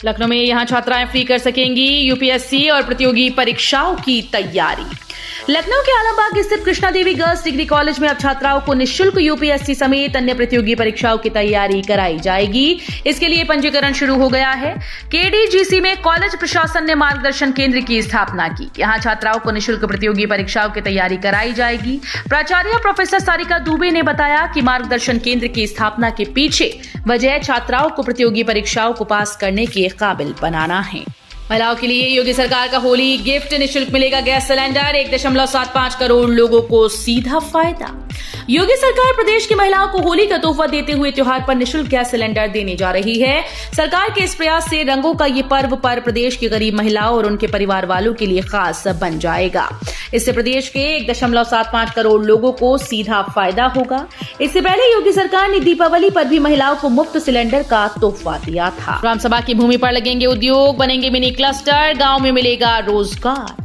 लखनऊ में यहां छात्राएं फ्री कर सकेंगी यूपीएससी और प्रतियोगी परीक्षाओं की तैयारी। लखनऊ के आलमबाग स्थित कृष्णा देवी गर्ल्स डिग्री कॉलेज में अब छात्राओं को निःशुल्क यूपीएससी समेत अन्य प्रतियोगी परीक्षाओं की तैयारी कराई जाएगी। इसके लिए पंजीकरण शुरू हो गया है। केडीजीसी में कॉलेज प्रशासन ने मार्गदर्शन केंद्र की स्थापना की। यहां छात्राओं को निःशुल्क प्रतियोगी परीक्षाओं की तैयारी कराई जाएगी। प्राचार्य प्रोफेसर सारिका दुबे ने बताया कि मार्गदर्शन केंद्र की स्थापना के पीछे वजह छात्राओं को प्रतियोगी परीक्षाओं को पास करने के काबिल बनाना है। महिलाओं के लिए योगी सरकार का होली गिफ्ट, निःशुल्क मिलेगा गैस सिलेंडर, 1.75 करोड़ लोगों को सीधा फायदा। योगी सरकार प्रदेश की महिलाओं को होली का तोहफा देते हुए त्योहार पर निःशुल्क गैस सिलेंडर देने जा रही है। सरकार के इस प्रयास से रंगों का ये पर्व पर प्रदेश की गरीब महिलाओं और उनके परिवार वालों के लिए खास बन जाएगा। इससे प्रदेश के 1.75 करोड़ लोगों को सीधा फायदा होगा। इससे पहले योगी सरकार ने दीपावली पर भी महिलाओं को मुफ्त सिलेंडर का तोहफा दिया था। ग्राम सभा की भूमि पर लगेंगे उद्योग, बनेंगे मिनी क्लस्टर, गांव में मिलेगा रोजगार।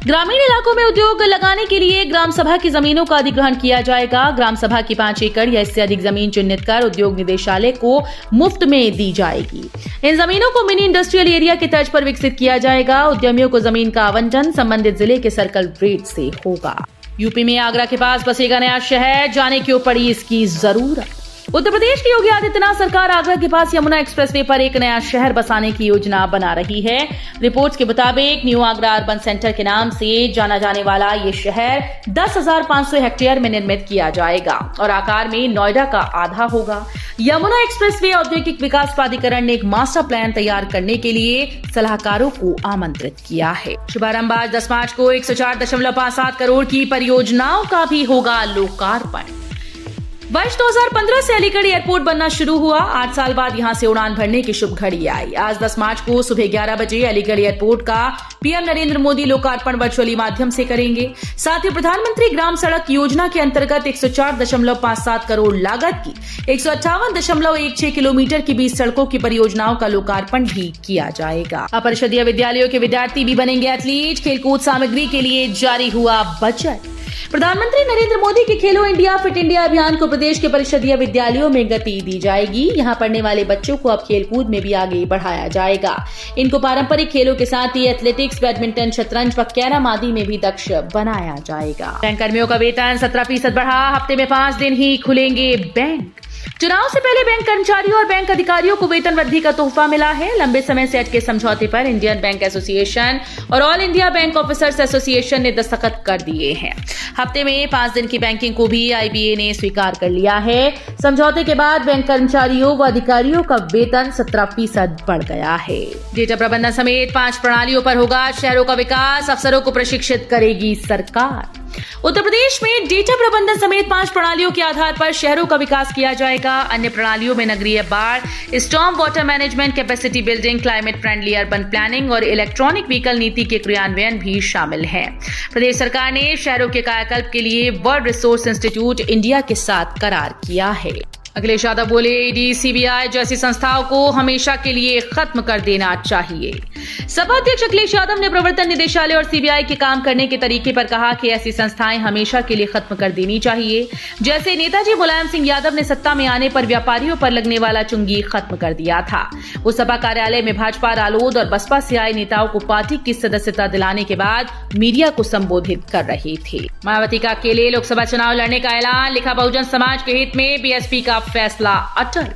ग्रामीण इलाकों में उद्योग लगाने के लिए ग्राम सभा की जमीनों का अधिग्रहण किया जाएगा। ग्राम सभा की 5 एकड़ या इससे अधिक जमीन चिन्हित कर उद्योग निदेशालय को मुफ्त में दी जाएगी। इन जमीनों को मिनी इंडस्ट्रियल एरिया की तर्ज पर विकसित किया जाएगा। उद्यमियों को जमीन का आवंटन संबंधित जिले के सर्कल रेट से होगा। यूपी में आगरा के पास बसेगा नया शहर, जाने क्यों पड़ी इसकी जरूरत। उत्तर प्रदेश की योगी आदित्यनाथ सरकार आगरा के पास यमुना एक्सप्रेसवे पर एक नया शहर बसाने की योजना बना रही है। रिपोर्ट्स के मुताबिक न्यू आगरा अर्बन सेंटर के नाम से जाना जाने वाला ये शहर 10,500 हेक्टेयर में निर्मित किया जाएगा और आकार में नोएडा का आधा होगा। यमुना एक्सप्रेसवे औद्योगिक विकास प्राधिकरण ने एक मास्टर प्लान तैयार करने के लिए सलाहकारों को आमंत्रित किया है। शुभारंभ आज 10 मार्च को 104.57 करोड़ की परियोजनाओं का भी होगा लोकार्पण। वर्ष 2015 से अलीगढ़ एयरपोर्ट बनना शुरू हुआ। 8 साल बाद यहां से उड़ान भरने की शुभ घड़ी आई। आज 10 मार्च को सुबह 11 बजे अलीगढ़ एयरपोर्ट का पीएम नरेंद्र मोदी लोकार्पण वर्चुअली माध्यम से करेंगे। साथ ही प्रधानमंत्री ग्राम सड़क योजना के अंतर्गत 104.57 करोड़ लागत की 158.16 किलोमीटर की 20 सड़कों की परियोजनाओं का लोकार्पण भी किया जाएगा। अपरिषदीय विद्यालयों के विद्यार्थी भी बनेंगे एथलीट। खेलकूद सामग्री के लिए जारी हुआ बजट। प्रधानमंत्री नरेंद्र मोदी के खेलो इंडिया फिट इंडिया अभियान को प्रदेश के परिषदीय विद्यालयों में गति दी जाएगी। यहां पढ़ने वाले बच्चों को अब खेलकूद में भी आगे बढ़ाया जाएगा। इनको पारंपरिक खेलों के साथ ही एथलेटिक्स, बैडमिंटन, शतरंज व कैरम आदि में भी दक्ष बनाया जाएगा। बैंक कर्मियों का वेतन 17% बढ़ा। हफ्ते में 5 दिन ही खुलेंगे बैंक। चुनाव से पहले बैंक कर्मचारियों और बैंक अधिकारियों को वेतन वृद्धि का तोहफा मिला है। लंबे समय से अटके समझौते पर इंडियन बैंक एसोसिएशन और all India bank officers association ने दस्तखत कर दिए हैं। हफ्ते में 5 दिन की बैंकिंग को भी आईबीए ने स्वीकार कर लिया है। समझौते के बाद बैंक कर्मचारियों व अधिकारियों का वेतन 17% बढ़ गया है। डेटा प्रबंधन समेत 5 प्रणालियों पर होगा शहरों का विकास। अफसरों को प्रशिक्षित करेगी सरकार। उत्तर प्रदेश में डेटा प्रबंधन समेत 5 प्रणालियों के आधार पर शहरों का विकास किया जाएगा। अन्य प्रणालियों में नगरीय बाढ़, storm water management, capacity building, climate friendly urban planning और इलेक्ट्रॉनिक व्हीकल नीति के क्रियान्वयन भी शामिल है। प्रदेश सरकार ने शहरों के कायाकल्प के लिए वर्ल्ड रिसोर्स इंस्टीट्यूट इंडिया के साथ करार किया है। अखिलेश यादव बोले, ईडी, सीबीआई जैसी संस्थाओं को हमेशा के लिए खत्म कर देना चाहिए। सपा अध्यक्ष अखिलेश यादव ने प्रवर्तन निदेशालय और सीबीआई के काम करने के तरीके पर कहा कि ऐसी संस्थाएं हमेशा के लिए खत्म कर देनी चाहिए। जैसे नेताजी मुलायम सिंह यादव ने सत्ता में आने पर व्यापारियों पर लगने वाला चुंगी खत्म कर दिया था। वो सपा कार्यालय में भाजपा, रालोद और बसपा से आए नेताओं को पार्टी की सदस्यता दिलाने के बाद मीडिया को संबोधित कर रहे थे। मायावती का अकेले लोकसभा चुनाव लड़ने का ऐलान। लिखा, बहुजन समाज के हित में बीएसपी का फैसला अटल।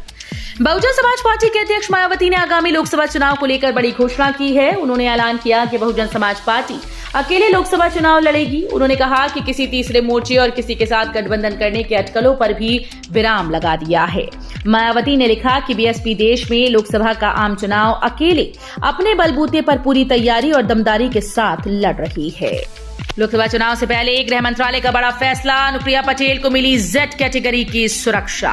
बहुजन समाज पार्टी के अध्यक्ष मायावती ने आगामी लोकसभा चुनाव को लेकर बड़ी घोषणा की है। उन्होंने ऐलान किया कि बहुजन समाज पार्टी अकेले लोकसभा चुनाव लड़ेगी। उन्होंने कहा कि किसी तीसरे मोर्चे और किसी के साथ गठबंधन करने के अटकलों पर भी विराम लगा दिया है। मायावती ने लिखा कि बीएसपी देश में लोकसभा का आम चुनाव अकेले अपने बलबूते पर पूरी तैयारी और दमदारी के साथ लड़ रही है। लोकसभा चुनाव से पहले गृह मंत्रालय का बड़ा फैसला। अनुप्रिया पटेल को मिली जेड कैटेगरी की सुरक्षा।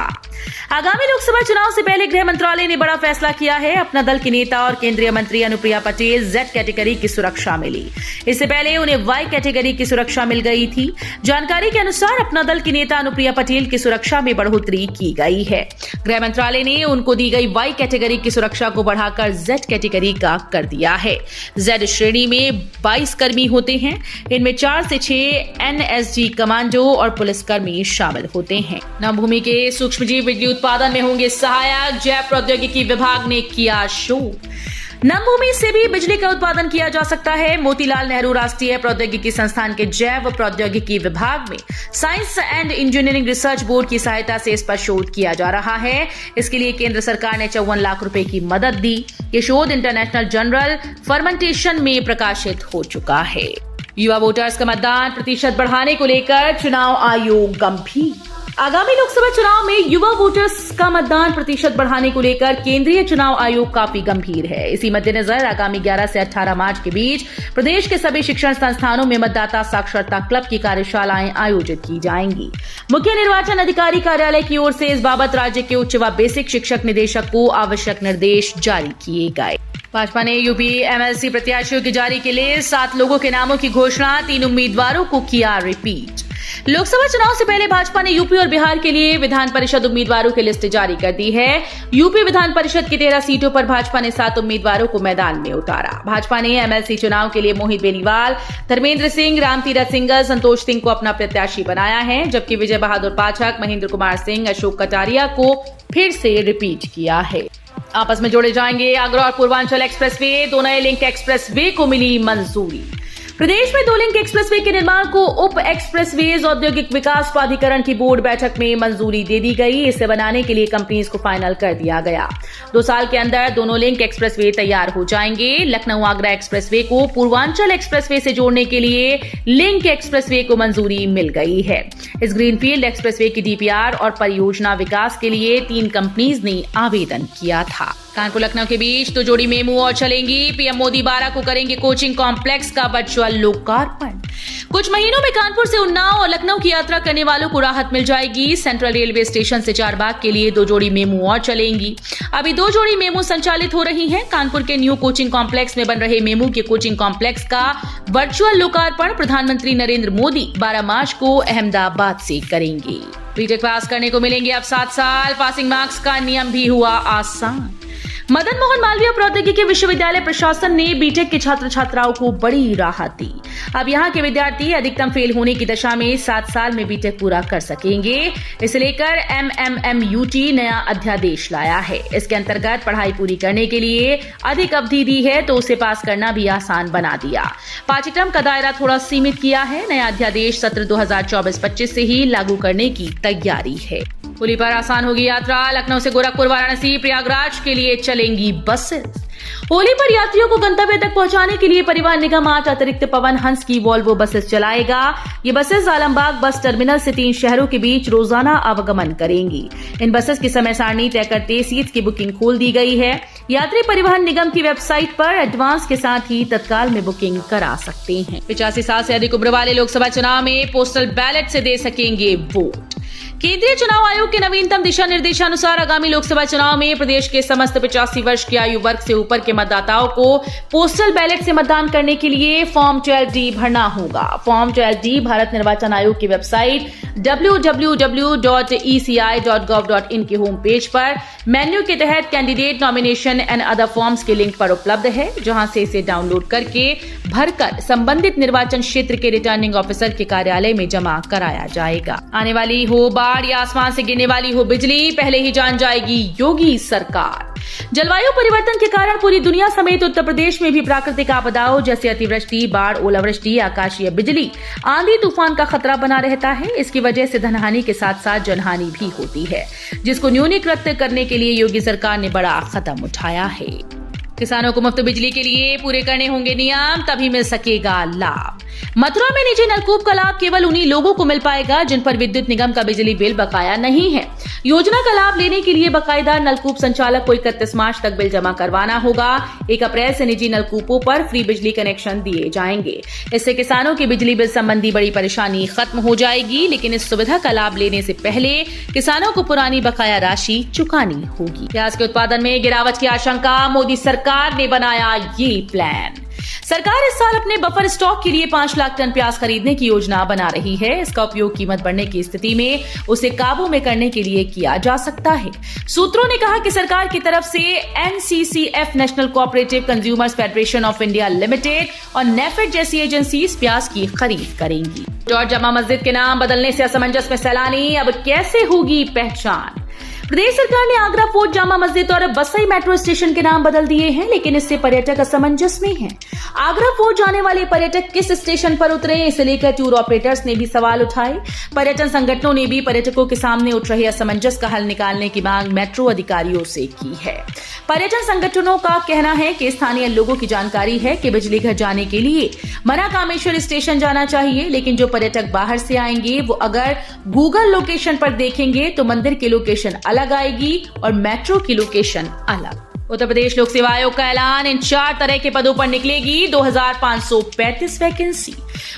आगामी लोकसभा चुनाव से पहले गृह मंत्रालय ने बड़ा फैसला किया है। अपना दल की नेता और केंद्रीय मंत्री अनुप्रिया पटेल जेड कैटेगरी की सुरक्षा मिली। इससे पहले उन्हें वाई कैटेगरी की सुरक्षा मिल गई थी। जानकारी के अनुसार अपना दल की नेता अनुप्रिया पटेल की सुरक्षा में बढ़ोतरी की गई है। गृह मंत्रालय ने उनको दी गई वाई कैटेगरी की सुरक्षा को बढ़ाकर जेड कैटेगरी का कर दिया है। जेड श्रेणी में 22 कर्मी होते हैं। इनमें 4 से 6 एनएसजी कमांडो और पुलिसकर्मी शामिल होते हैं। नवभूमि के सूक्ष्मजीव बिजली उत्पादन में होंगे सहायक। जैव प्रौद्योगिकी विभाग ने किया शोध। नम भूमि से भी बिजली का उत्पादन किया जा सकता है। मोतीलाल नेहरू राष्ट्रीय प्रौद्योगिकी संस्थान के जैव प्रौद्योगिकी विभाग में science and engineering research board की सहायता से इस पर शोध किया जा रहा है। इसके लिए केंद्र सरकार ने 54 लाख रुपए की मदद दी। ये शोध इंटरनेशनल जर्नल फर्मेंटेशन में प्रकाशित हो चुका है। युवा वोटर्स का मतदान प्रतिशत बढ़ाने को लेकर चुनाव आयोग गंभीर। आगामी लोकसभा चुनाव में युवा वोटर्स का मतदान प्रतिशत बढ़ाने को लेकर केंद्रीय चुनाव आयोग काफी गंभीर है। इसी मद्देनजर आगामी 11 से 18 मार्च के बीच प्रदेश के सभी शिक्षण संस्थानों में मतदाता साक्षरता क्लब की कार्यशालाएं आयोजित की जाएंगी। मुख्य निर्वाचन अधिकारी कार्यालय की ओर से इस बाबत राज्य के उच्च व बेसिक शिक्षक निदेशक को आवश्यक निर्देश जारी किए गए। भाजपा ने यूपी एमएलसी प्रत्याशियों की जारी की लिस्ट, 7 लोगों के नामों की घोषणा, 3 उम्मीदवारों को किया रिपीट। लोकसभा चुनाव से पहले भाजपा ने यूपी और बिहार के लिए विधान परिषद उम्मीदवारों की लिस्ट जारी कर दी है। यूपी विधान परिषद की 13 सीटों पर भाजपा ने 7 उम्मीदवारों को मैदान में उतारा। भाजपा ने एमएलसी चुनाव के लिए मोहित बेनीवाल, धर्मेंद्र सिंह, रामतीरथ सिंघल, संतोष सिंह को अपना प्रत्याशी बनाया है, जबकि विजय बहादुर पाठक, महेंद्र कुमार सिंह, अशोक कटारिया को फिर से रिपीट किया है। आपस में जोड़े जाएंगे आगरा और पूर्वांचल एक्सप्रेसवे, 2 नए लिंक एक्सप्रेसवे को मिली मंजूरी। प्रदेश में 2 लिंक एक्सप्रेसवे के निर्माण को उप एक्सप्रेसवेज औद्योगिक विकास प्राधिकरण की बोर्ड बैठक में मंजूरी दे दी गई। इसे बनाने के लिए कंपनीज को फाइनल कर दिया गया। 2 साल के अंदर दोनों लिंक एक्सप्रेसवे तैयार हो जाएंगे। लखनऊ आगरा एक्सप्रेसवे को पूर्वांचल एक्सप्रेसवे से जोड़ने के लिए लिंक एक्सप्रेसवे को मंजूरी मिल गई है। इस ग्रीनफील्ड एक्सप्रेसवे की डीपीआर और परियोजना विकास के लिए 3 कंपनीज ने आवेदन किया था। कानपुर लखनऊ के बीच 2 जोड़ी मेमू और चलेंगी। पीएम मोदी 12 को करेंगे कोचिंग कॉम्प्लेक्स का वर्चुअल लोकार्पण। कुछ महीनों में कानपुर से उन्नाव और लखनऊ की यात्रा करने वालों को राहत मिल जाएगी। सेंट्रल रेलवे स्टेशन से चारबाग के लिए 2 जोड़ी मेमू और चलेंगी। अभी 2 जोड़ी मेमू संचालित हो रही हैं। कानपुर के न्यू कोचिंग कॉम्प्लेक्स में बन रहे मेमू के कोचिंग कॉम्प्लेक्स का वर्चुअल लोकार्पण प्रधानमंत्री नरेंद्र मोदी 12 मार्च को अहमदाबाद से करेंगे। बीटेक पास करने को मिलेंगे अब 7 साल। पासिंग मार्क्स का नियम भी हुआ आसान। मदन मोहन मालवीय प्रौद्योगिकी विश्वविद्यालय प्रशासन ने बीटेक के छात्र छात्राओं को बड़ी राहत दी। अब यहां के विद्यार्थी अधिकतम फेल होने की दशा में 7 साल में बीटेक पूरा कर सकेंगे। इसे लेकर MMMUT नया अध्यादेश लाया है। इसके अंतर्गत पढ़ाई पूरी करने के लिए अधिक अवधि दी है तो उसे पास करना भी आसान बना दिया। पाठ्यक्रम का दायरा थोड़ा सीमित किया है। नया अध्यादेश सत्र 2024-25 से ही लागू करने की तैयारी है। होली पर आसान होगी यात्रा। लखनऊ से गोरखपुर, वाराणसी, प्रयागराज के लिए चलेंगी बसेस। होली पर यात्रियों को गंतव्य तक पहुंचाने के लिए परिवहन निगम 8 अतिरिक्त पवन हंस की वॉल्वो बसेस चलाएगा। ये बसेस आलमबाग बस टर्मिनल से 3 शहरों के बीच रोजाना आवागमन करेंगी। इन बसेस की समय सारणी तय करते सीट्स की बुकिंग खोल दी गई है। यात्री परिवहन निगम की वेबसाइट पर एडवांस के साथ ही तत्काल में बुकिंग करा सकते हैं। 85 साल से अधिक उम्र वाले लोकसभा चुनाव में पोस्टल बैलेट से दे सकेंगे वोट। केंद्रीय चुनाव आयोग के नवीनतम दिशा निर्देशानुसार आगामी लोकसभा चुनाव में प्रदेश के समस्त 85 वर्ष की आयु वर्ग से ऊपर के मतदाताओं को पोस्टल बैलेट से मतदान करने के लिए फॉर्म 12D भरना होगा। फॉर्म 12D भारत निर्वाचन आयोग की वेबसाइट www.eci.gov.in के होम पेज पर मेन्यू के तहत candidate nomination and other forms के लिंक पर उपलब्ध है, जहां से इसे डाउनलोड करके भरकर संबंधित निर्वाचन क्षेत्र के रिटर्निंग ऑफिसर के कार्यालय में जमा कराया जाएगा। आने वाली हो बाढ़ या आसमान से गिरने वाली हो बिजली, पहले ही जान जाएगी योगी सरकार। जलवायु परिवर्तन के कारण पूरी दुनिया समेत उत्तर प्रदेश में भी प्राकृतिक आपदाओं जैसे अतिवृष्टि, बाढ़, ओलावृष्टि, आकाशीय बिजली, आंधी तूफान का खतरा बना रहता है। इसकी वजह से धनहानि के साथ साथ जनहानि भी होती है, जिसको न्यूनीकृत करने के लिए योगी सरकार ने बड़ा कदम उठाया है। किसानों को मुफ्त बिजली के लिए पूरे करने होंगे नियम, तभी मिल सकेगा लाभ। मथुरा में निजी नलकूप का लाभ केवल उन्हीं लोगों को मिल पाएगा जिन पर विद्युत निगम का बिजली बिल बकाया नहीं है। योजना का लाभ लेने के लिए बकायेदार नलकूप संचालक को 31 मार्च तक बिल जमा करवाना होगा। 1 अप्रैल से निजी नलकूपों पर फ्री बिजली कनेक्शन दिए जाएंगे। इससे किसानों की बिजली बिल संबंधी बड़ी परेशानी खत्म हो जाएगी, लेकिन इस सुविधा का लाभ लेने से पहले किसानों को पुरानी बकाया राशि चुकानी होगी। प्याज के उत्पादन में गिरावट की आशंका, मोदी सरकार ने बनाया ये प्लान। सरकार इस साल अपने बफर स्टॉक के लिए 5 लाख टन प्याज खरीदने की योजना बना रही है। इसका उपयोग कीमत बढ़ने की स्थिति में उसे काबू में करने के लिए किया जा सकता है। सूत्रों ने कहा कि सरकार की तरफ से NCCF national cooperative consumers federation of India limited और नेफेड जैसी एजेंसीज प्याज की खरीद करेंगी। और जमा मस्जिद के नाम बदलने से असमंजस में सैलानी, अब कैसे होगी पहचान? प्रदेश सरकार ने आगरा फोर्ट, जामा मस्जिद और बसई मेट्रो स्टेशन के नाम बदल दिए हैं, लेकिन इससे पर्यटक असमंजस में हैं। आगरा फोर्ट जाने वाले पर्यटक किस स्टेशन पर उतरे, इसे लेकर टूर ऑपरेटर्स ने भी सवाल उठाए। पर्यटन संगठनों ने भी पर्यटकों के सामने उठ रहे असमंजस का हल निकालने की मांग मेट्रो अधिकारियों से की है। पर्यटन संगठनों का कहना है कि स्थानीय लोगों की जानकारी है कि बिजली घर जाने के लिए मनाकामेश्वर स्टेशन जाना चाहिए, लेकिन जो पर्यटक बाहर से आएंगे वो अगर गूगल लोकेशन पर देखेंगे तो मंदिर की लोकेशन अलग आएगी और मेट्रो की लोकेशन अलग। उत्तर प्रदेश लोक सेवा आयोग का ऐलान, इन 4 तरह के पदों पर निकलेगी 2535 वैकेंसी।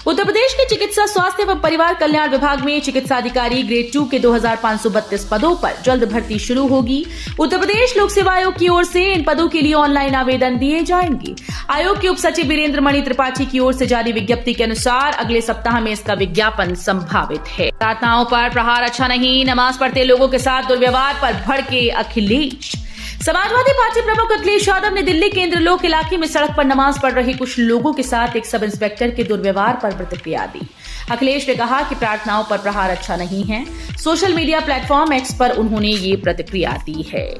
उत्तर प्रदेश के चिकित्सा, स्वास्थ्य एवं परिवार कल्याण विभाग में चिकित्सा अधिकारी ग्रेड 2 के 2532 पदों पर जल्द भर्ती शुरू होगी। उत्तर प्रदेश लोक सेवा आयोग की ओर से इन पदों के लिए ऑनलाइन आवेदन दिए जाएंगे। आयोग के उप सचिव वीरेंद्र मणि त्रिपाठी की ओर से जारी विज्ञप्ति के अनुसार अगले सप्ताह में इसका विज्ञापन संभावित है। प्रार्थनाओं पर प्रहार अच्छा नहीं, नमाज पढ़ते लोगों के साथ दुर्व्यवहार पर भड़के अखिलेश। समाजवादी पार्टी प्रमुख अखिलेश यादव ने दिल्ली के इंद्रलोक इलाके में सड़क पर नमाज पढ़ रहे कुछ लोगों के साथ एक सब इंस्पेक्टर के दुर्व्यवहार पर प्रतिक्रिया दी। अखिलेश ने कहा कि प्रार्थनाओं पर प्रहार अच्छा नहीं है। सोशल मीडिया प्लेटफॉर्म एक्स पर उन्होंने ये प्रतिक्रिया दी है।